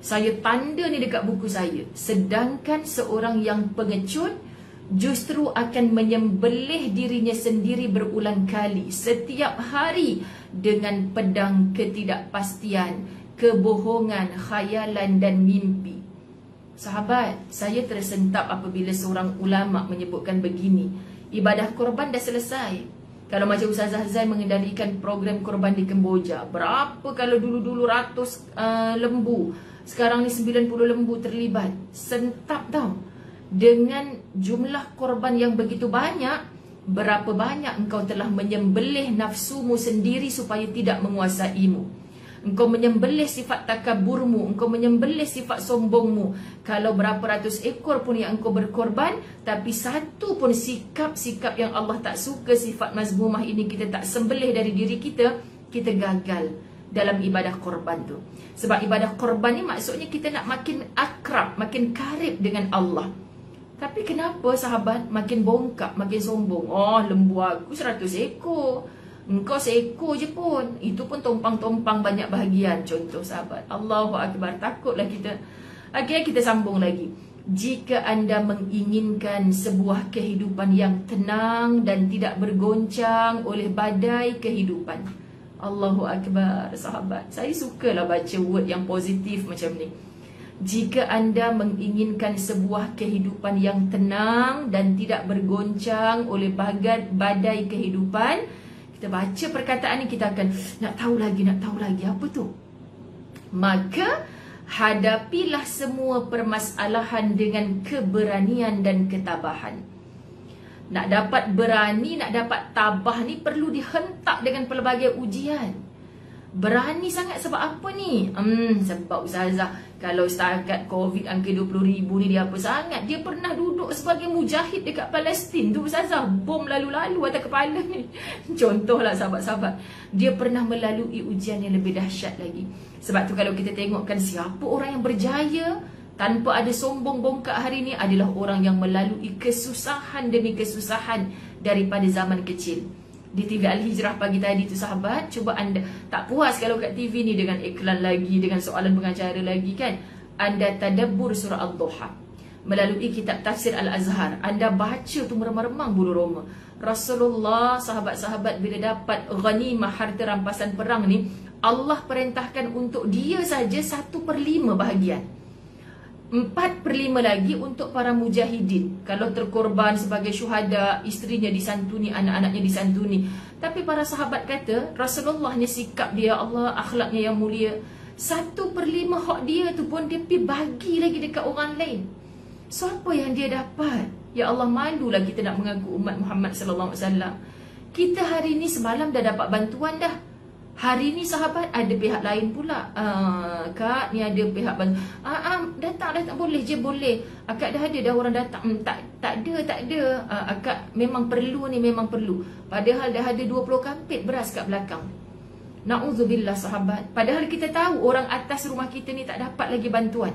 Saya tanda ni dekat buku saya. Sedangkan seorang yang pengecut justru akan menyembelih dirinya sendiri berulang kali setiap hari dengan pedang ketidakpastian, kebohongan, khayalan dan mimpi. Sahabat, saya tersentap apabila seorang ulama menyebutkan begini. Ibadah korban dah selesai. Kalau macam Ustazah Zain mengendalikan program korban di Kemboja, berapa kalau dulu-dulu ratus lembu, sekarang ni 90 lembu terlibat. Sentap tau. Dengan jumlah korban yang begitu banyak, berapa banyak engkau telah menyembelih nafsumu sendiri supaya tidak menguasaimu. Engkau menyembelih sifat takaburmu, engkau menyembelih sifat sombongmu. Kalau berapa ratus ekor pun yang engkau berkorban, tapi satu pun sikap-sikap yang Allah tak suka, sifat mazmumah ini kita tak sembelih dari diri kita, kita gagal dalam ibadah korban tu. Sebab ibadah korban ni maksudnya kita nak makin akrab, makin karib dengan Allah. Tapi kenapa sahabat makin bongkak, makin sombong? Oh, lembu aku 100 ekor. Engkau seekor je pun. Itu pun tompang-tompang banyak bahagian. Contoh sahabat. Allahu Akbar. Takutlah kita. Akhirnya kita sambung lagi. Jika anda menginginkan sebuah kehidupan yang tenang dan tidak bergoncang oleh badai kehidupan. Allahu Akbar sahabat. Saya sukalah baca word yang positif macam ni. Jika anda menginginkan sebuah kehidupan yang tenang dan tidak bergoncang oleh badai kehidupan, kita baca perkataan ni, kita akan nak tahu lagi apa tu. Maka hadapilah semua permasalahan dengan keberanian dan ketabahan. Nak dapat berani, nak dapat tabah ni perlu dihentak dengan pelbagai ujian. Berani sangat sebab apa ni? Sebab Ustazah, kalau setakat Covid angka 20,000 ni dia apa sangat? Dia pernah duduk sebagai mujahid dekat Palestin tu Ustazah. Bom lalu-lalu atas kepala ni. Contohlah sahabat-sahabat. Dia pernah melalui ujian yang lebih dahsyat lagi. Sebab tu kalau kita tengokkan siapa orang yang berjaya tanpa ada sombong bongkak hari ni, adalah orang yang melalui kesusahan demi kesusahan daripada zaman kecil. Di TV Al-Hijrah pagi tadi tu sahabat, cuba anda, tak puas kalau kat TV ni dengan iklan lagi, dengan soalan pengacara lagi kan, anda tadabbur surah Al-Duha melalui kitab tafsir Al-Azhar, anda baca tu meremang-remang bulu roma. Rasulullah, sahabat-sahabat bila dapat ghanimah, harta rampasan perang ni, Allah perintahkan untuk dia saja 1/5 bahagian, 4/5 lagi untuk para mujahidin. Kalau terkorban sebagai syuhada, isterinya disantuni, anak-anaknya disantuni. Tapi para sahabat kata, Rasulullah ni sikap dia, Allah akhlaknya yang mulia, 1/5 hak dia tu pun dia pergi bagi lagi dekat orang lain. So apa yang dia dapat? Ya Allah, malulah kita nak mengaku umat Muhammad sallallahu alaihi wasallam. Kita hari ni semalam dah dapat bantuan dah. Hari ni sahabat ada pihak lain pula. Kak ni ada pihak datang boleh je, boleh. Akak dah ada dah orang datang. Tak ada. Akak memang perlu ni, memang perlu. Padahal dah ada 20 kampit beras kat belakang. Na'udzubillah sahabat. Padahal kita tahu orang atas rumah kita ni tak dapat lagi bantuan.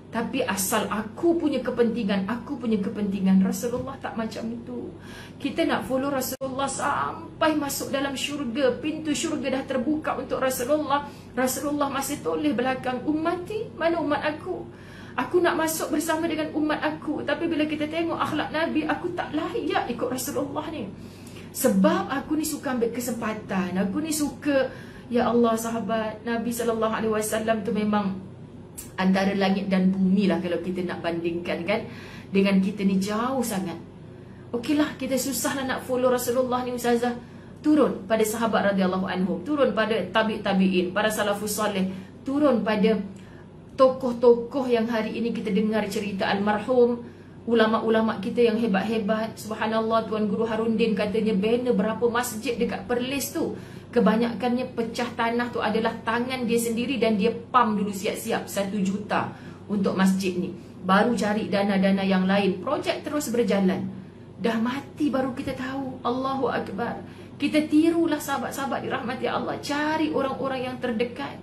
Tapi asal aku punya kepentingan, Rasulullah tak macam itu. Kita nak follow Rasulullah sampai masuk dalam syurga. Pintu syurga dah terbuka untuk Rasulullah. Rasulullah masih toleh belakang. Ummati, mana umat aku? Aku nak masuk bersama dengan umat aku. Tapi bila kita tengok akhlak Nabi, aku tak layak ikut Rasulullah ni. Sebab aku ni suka ambil kesempatan. Aku ni suka, ya Allah sahabat, Nabi SAW tu memang antara langit dan bumi lah kalau kita nak bandingkan kan. Dengan kita ni jauh sangat. Okeylah, kita susah lah nak follow Rasulullah ni Ustazah. Turun pada sahabat radhiyallahu anhum, turun pada tabi'in, para salafus salih, turun pada tokoh-tokoh yang hari ini kita dengar cerita almarhum, ulama-ulama kita yang hebat-hebat. Subhanallah, Tuan Guru Harundin katanya banner berapa masjid dekat Perlis tu, kebanyakannya pecah tanah tu adalah tangan dia sendiri, dan dia pam dulu siap-siap 1 juta untuk masjid ni. Baru cari dana-dana yang lain, projek terus berjalan. Dah mati baru kita tahu. Allahu Akbar. Kita tirulah sahabat-sahabat dirahmati Allah, cari orang-orang yang terdekat.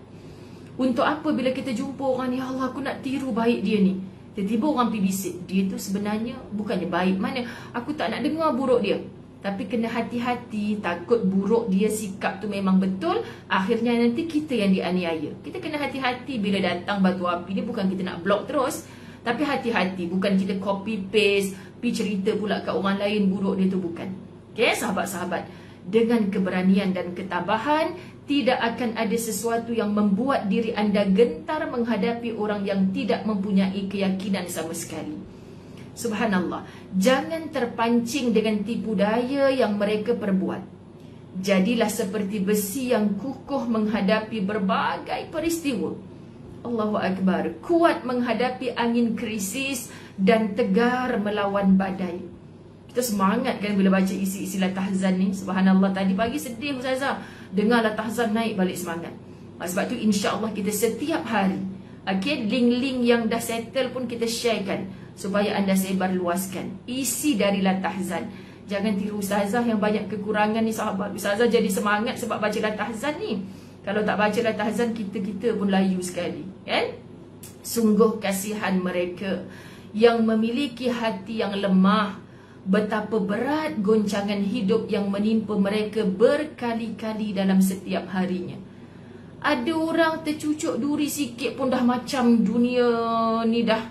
Untuk apa bila kita jumpa orang ni, ya Allah aku nak tiru baik dia ni. Tiba-tiba orang pergi bisik, dia tu sebenarnya bukannya baik mana, aku tak nak dengar buruk dia. Tapi kena hati-hati, takut buruk dia sikap tu memang betul, akhirnya nanti kita yang dianiaya. Kita kena hati-hati bila datang batu api ni, bukan kita nak block terus, tapi hati-hati, bukan kita copy paste, pergi cerita pula kat orang lain buruk dia tu, bukan. Okay, sahabat-sahabat, dengan keberanian dan ketabahan, tidak akan ada sesuatu yang membuat diri anda gentar menghadapi orang yang tidak mempunyai keyakinan sama sekali. Subhanallah, jangan terpancing dengan tipu daya yang mereka perbuat. Jadilah seperti besi yang kukuh menghadapi berbagai peristiwa. Allahu Akbar, kuat menghadapi angin krisis dan tegar melawan badai. Kita semangat kan bila baca isi-isi Latahzan ni. Subhanallah, tadi pagi sedih Ustazah, dengar Latahzan naik balik semangat. Sebab tu insya-Allah kita setiap hari, okay, link-link yang dah settle pun kita sharekan supaya anda sebar luaskan isi dari Latahzan. Jangan tiru Ustazah yang banyak kekurangan ni sahabat. Ustazah jadi semangat sebab baca Latahzan ni. Kalau tak baca Latahzan, kita pun layu sekali, kan? Sungguh kasihan mereka yang memiliki hati yang lemah. Betapa berat goncangan hidup yang menimpa mereka berkali-kali dalam setiap harinya. Ada orang tercucuk duri sikit pun dah macam dunia ni dah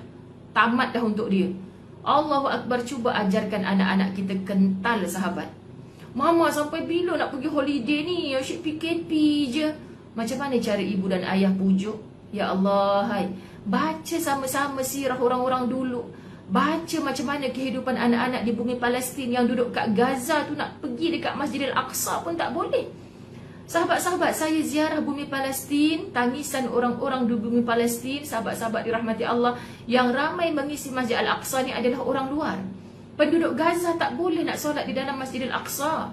tamat dah untuk dia. Allahu Akbar, cuba ajarkan anak-anak kita kental sahabat. Mama sampai bila nak pergi holiday ni? Asyik PKP je. Macam mana cara ibu dan ayah pujuk? Ya Allah, hai, baca sama-sama sirah orang-orang dulu. Baca macam mana kehidupan anak-anak di bumi Palestin yang duduk kat Gaza tu, nak pergi dekat Masjidil Aqsa pun tak boleh. Sahabat-sahabat, saya ziarah bumi Palestin, tangisan orang-orang di bumi Palestin, sahabat-sahabat dirahmati Allah, yang ramai mengisi Masjid Al-Aqsa ni adalah orang luar. Penduduk Gaza tak boleh nak solat di dalam Masjid Al-Aqsa.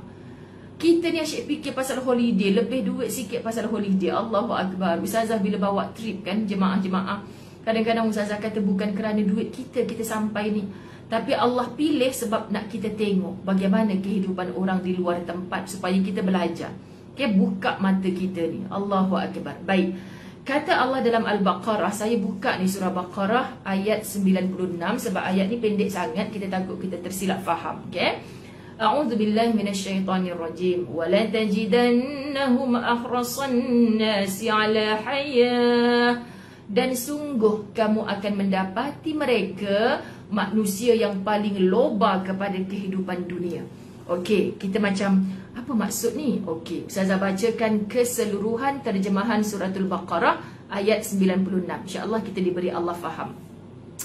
Kita ni asyik fikir pasal holiday, lebih duit sikit pasal holiday. Allahu Akbar. Ustazah bila bawa trip kan, jemaah-jemaah, kadang-kadang Ustazah kata bukan kerana duit kita sampai ni, tapi Allah pilih sebab nak kita tengok bagaimana kehidupan orang di luar tempat supaya kita belajar. Okay, buka mata kita ni. Allahu Akbar. Baik, kata Allah dalam Al-Baqarah, saya buka ni surah Baqarah ayat 96 sebab ayat ni pendek sangat, kita takut kita tersilap faham. Okay, A'udzu billahi minasyaitonir rajim. Wa la tajidannahum ahrasan nasi 'ala hayah. Dan sungguh kamu akan mendapati mereka manusia yang paling loba kepada kehidupan dunia. Okey, kita macam apa maksud ni? Okey, Ustazah bacakan keseluruhan terjemahan suratul Baqarah ayat 96. InsyaAllah kita diberi Allah faham.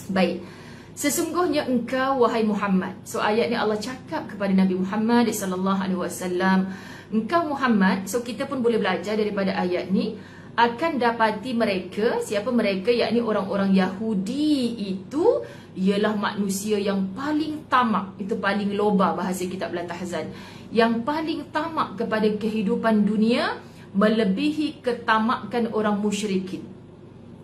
Baik. Sesungguhnya engkau wahai Muhammad. So ayat ni Allah cakap kepada Nabi Muhammad sallallahu alaihi wasallam, engkau Muhammad. So kita pun boleh belajar daripada ayat ni, akan dapati mereka, siapa mereka? Yakni orang-orang Yahudi itu ialah manusia yang paling tamak. Itu paling loba bahasa kitab Latahzan. Yang paling tamak kepada kehidupan dunia melebihi ketamakan orang musyrikin.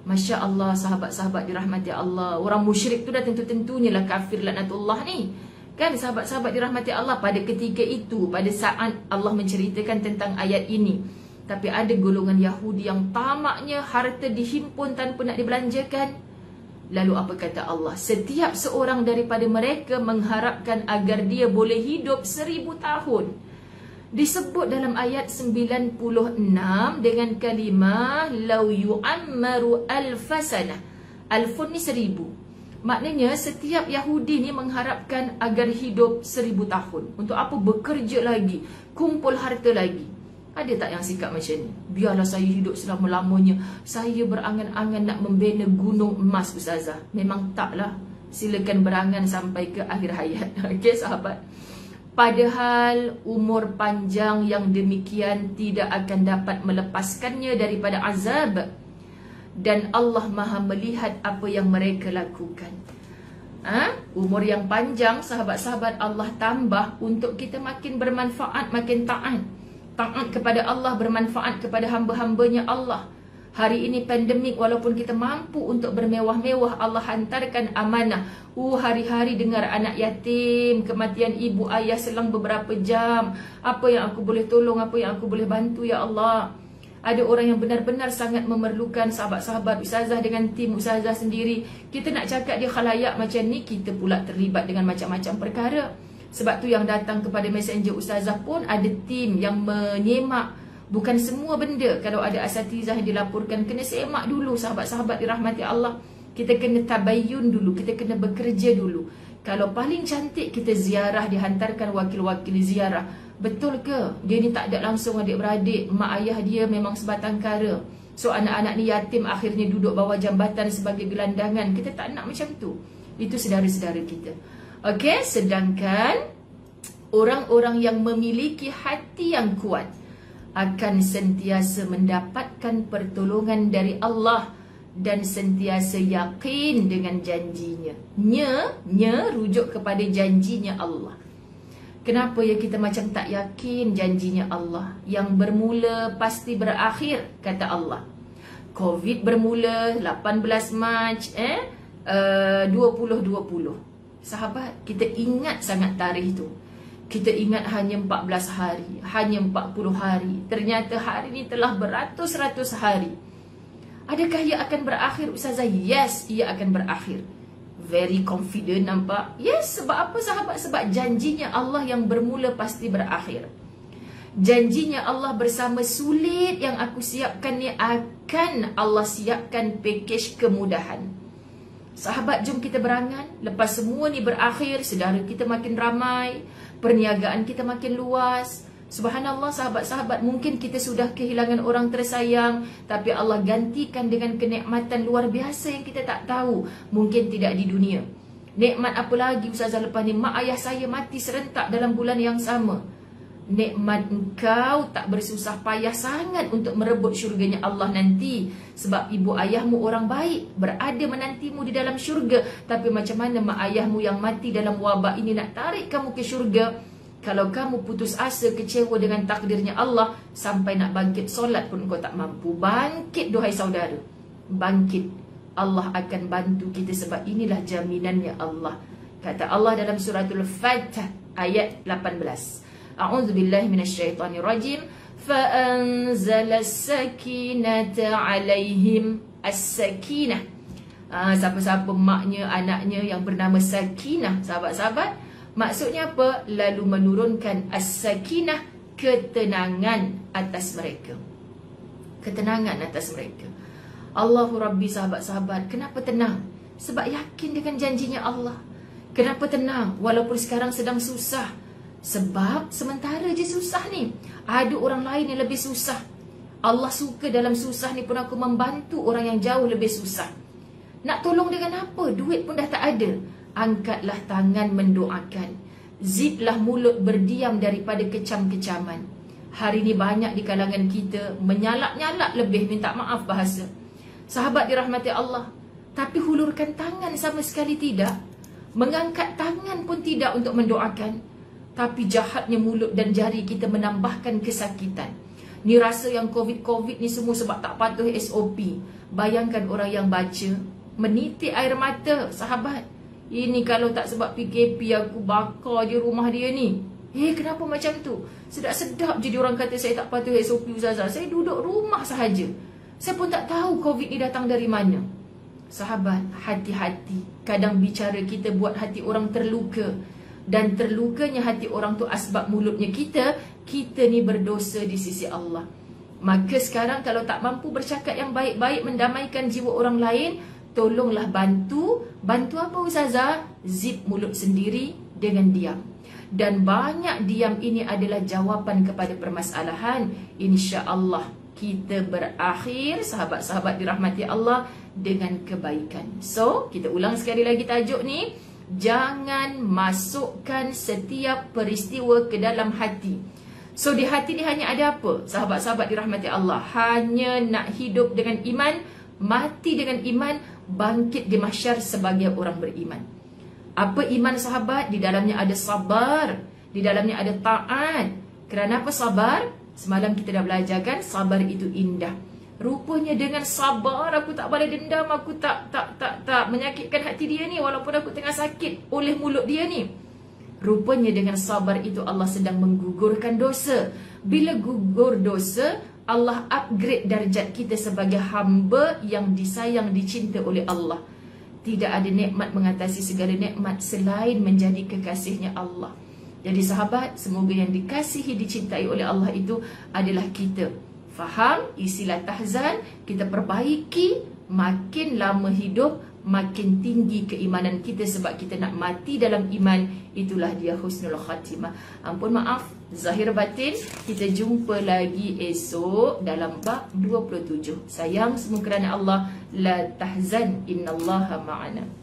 Masya Allah, sahabat-sahabat dirahmati Allah. Orang musyrik tu dah tentu-tentunya lah kafir laknatullah ni. Kan sahabat-sahabat dirahmati Allah, pada ketika itu, pada saat Allah menceritakan tentang ayat ini. Tapi ada golongan Yahudi yang tamaknya harta dihimpun tanpa nak dibelanjakan. Lalu apa kata Allah? Setiap seorang daripada mereka mengharapkan agar dia boleh hidup 1000 tahun. Disebut dalam ayat 96 dengan kalimah law yu'ammaru alfasana. Alfun ni 1000. Maknanya setiap Yahudi ni mengharapkan agar hidup 1000 tahun. Untuk apa? Bekerja lagi, kumpul harta lagi. Ada tak yang sikap macam ni? Biarlah saya hidup selama-lamanya, saya berangan-angan nak membina gunung emas, Ustazah. Memang taklah. Silakan berangan sampai ke akhir hayat. Okey sahabat. Padahal umur panjang yang demikian tidak akan dapat melepaskannya daripada azab. Dan Allah Maha melihat apa yang mereka lakukan. Umur yang panjang, sahabat-sahabat, Allah tambah untuk kita makin bermanfaat, makin taat. Taat kepada Allah, bermanfaat kepada hamba-hambanya Allah. Hari ini pandemik, walaupun kita mampu untuk bermewah-mewah, Allah hantarkan amanah. Hari-hari dengar anak yatim, kematian ibu ayah selang beberapa jam. Apa yang aku boleh tolong, apa yang aku boleh bantu, ya Allah. Ada orang yang benar-benar sangat memerlukan, sahabat-sahabat. Ustazah dengan tim Ustazah sendiri, kita nak cakap dia khalayak macam ni, kita pula terlibat dengan macam-macam perkara. Sebab tu yang datang kepada Messenger Ustazah pun ada tim yang menyemak. Bukan semua benda. Kalau ada asatizah yang dilaporkan, kena semak dulu sahabat-sahabat dirahmati Allah. Kita kena tabayyun dulu, kita kena bekerja dulu. Kalau paling cantik kita ziarah, dihantarkan wakil-wakil ziarah. Betul ke? Dia ni tak ada langsung adik-beradik, mak ayah dia memang sebatang kara. So anak-anak ni yatim, akhirnya duduk bawah jambatan sebagai gelandangan. Kita tak nak macam tu. Itu saudara-saudara kita. Okey, sedangkan orang-orang yang memiliki hati yang kuat akan sentiasa mendapatkan pertolongan dari Allah dan sentiasa yakin dengan janjinya. Nya rujuk kepada janjinya Allah. Kenapa ya kita macam tak yakin janjinya Allah? Yang bermula pasti berakhir, kata Allah. Covid bermula 18 Mac 2020. Sahabat, kita ingat sangat tarikh tu. Kita ingat hanya 14 hari, hanya 40 hari. Ternyata hari ini telah beratus-ratus hari. Adakah ia akan berakhir, Ustazah? Yes, ia akan berakhir. Very confident nampak? Yes, sebab apa sahabat? Sebab janjinya Allah yang bermula pasti berakhir. Janjinya Allah bersama sulit yang aku siapkan ni akan Allah siapkan package kemudahan. Sahabat, jom kita berangan. Lepas semua ni berakhir, saudara kita makin ramai, perniagaan kita makin luas. Subhanallah sahabat-sahabat, mungkin kita sudah kehilangan orang tersayang, tapi Allah gantikan dengan kenikmatan luar biasa yang kita tak tahu. Mungkin tidak di dunia. Nikmat apa lagi Ustazah lepas ni? Mak ayah saya mati serentak dalam bulan yang sama. Nikmat engkau tak bersusah payah sangat untuk merebut syurganya Allah nanti. Sebab ibu ayahmu orang baik, berada menantimu di dalam syurga. Tapi macam mana mak ayahmu yang mati dalam wabak ini nak tarik kamu ke syurga? Kalau kamu putus asa, kecewa dengan takdirnya Allah, sampai nak bangkit solat pun kau tak mampu. Bangkit duhai saudara, bangkit. Allah akan bantu kita sebab inilah jaminannya Allah. Kata Allah dalam suratul Fatah ayat 18. A'udzubillahi minasyaitonirrajim. Fa'anzalas sakinata alaihim. As-sakinah. Siapa-siapa maknya, anaknya yang bernama Sakinah, sahabat-sahabat, maksudnya apa? Lalu menurunkan as-sakinah, ketenangan atas mereka. Ketenangan atas mereka. Allahu Rabbi, sahabat-sahabat, kenapa tenang? Sebab yakin dengan janjinya Allah. Kenapa tenang? Walaupun sekarang sedang susah. Sebab sementara je susah ni. Ada orang lain yang lebih susah. Allah suka dalam susah ni pun aku membantu orang yang jauh lebih susah. Nak tolong dengan apa? Duit pun dah tak ada. Angkatlah tangan mendoakan. Ziplah mulut berdiam daripada kecam-kecaman. Hari ini banyak di kalangan kita menyalak-nyalak lebih, minta maaf bahasa. Sahabat dirahmati Allah, tapi hulurkan tangan sama sekali tidak. Mengangkat tangan pun tidak untuk mendoakan. Tapi jahatnya mulut dan jari kita menambahkan kesakitan. Ni rasa yang COVID-COVID ni semua sebab tak patuh SOP. Bayangkan orang yang baca menitik air mata, sahabat. Ini kalau tak sebab PKP aku bakar je rumah dia ni. Kenapa macam tu? Sedap-sedap je diorang kata saya tak patuh SOP Ustazah. Saya duduk rumah sahaja. Saya pun tak tahu COVID ni datang dari mana. Sahabat, hati-hati. Kadang bicara kita buat hati orang terluka. Dan terlukanya hati orang tu asbab mulutnya kita. Kita ni berdosa di sisi Allah. Maka sekarang kalau tak mampu bercakap yang baik-baik, mendamaikan jiwa orang lain, tolonglah bantu. Bantu apa Ustazah? Zip mulut sendiri dengan diam. Dan banyak diam ini adalah jawapan kepada permasalahan. InsyaAllah kita berakhir, sahabat-sahabat dirahmati Allah, dengan kebaikan. So, kita ulang sekali lagi tajuk ni. Jangan masukkan setiap peristiwa ke dalam hati. So, di hati ni hanya ada apa? Sahabat-sahabat dirahmati Allah, hanya nak hidup dengan iman, mati dengan iman, bangkit di mahsyar sebagai orang beriman. Apa iman sahabat? Di dalamnya ada sabar, di dalamnya ada taat. Kerana apa sabar? Semalam kita dah belajar kan, sabar itu indah. Rupanya dengan sabar aku tak boleh dendam, aku tak menyakitkan hati dia ni walaupun aku tengah sakit oleh mulut dia ni. Rupanya dengan sabar itu Allah sedang menggugurkan dosa. Bila gugur dosa, Allah upgrade darjat kita sebagai hamba yang disayang, dicinta oleh Allah. Tidak ada nikmat mengatasi segala nikmat selain menjadi kekasihnya Allah. Jadi sahabat, semoga yang dikasihi, dicintai oleh Allah itu adalah kita faham istilah tahzan, kita perbaiki, makin lama hidup, makin tinggi keimanan kita sebab kita nak mati dalam iman. Itulah dia husnul khatimah. Ampun maaf, zahir batin. Kita jumpa lagi esok dalam bab 27. Sayang semua kerana Allah. La tahzan, innallaha ma'ana.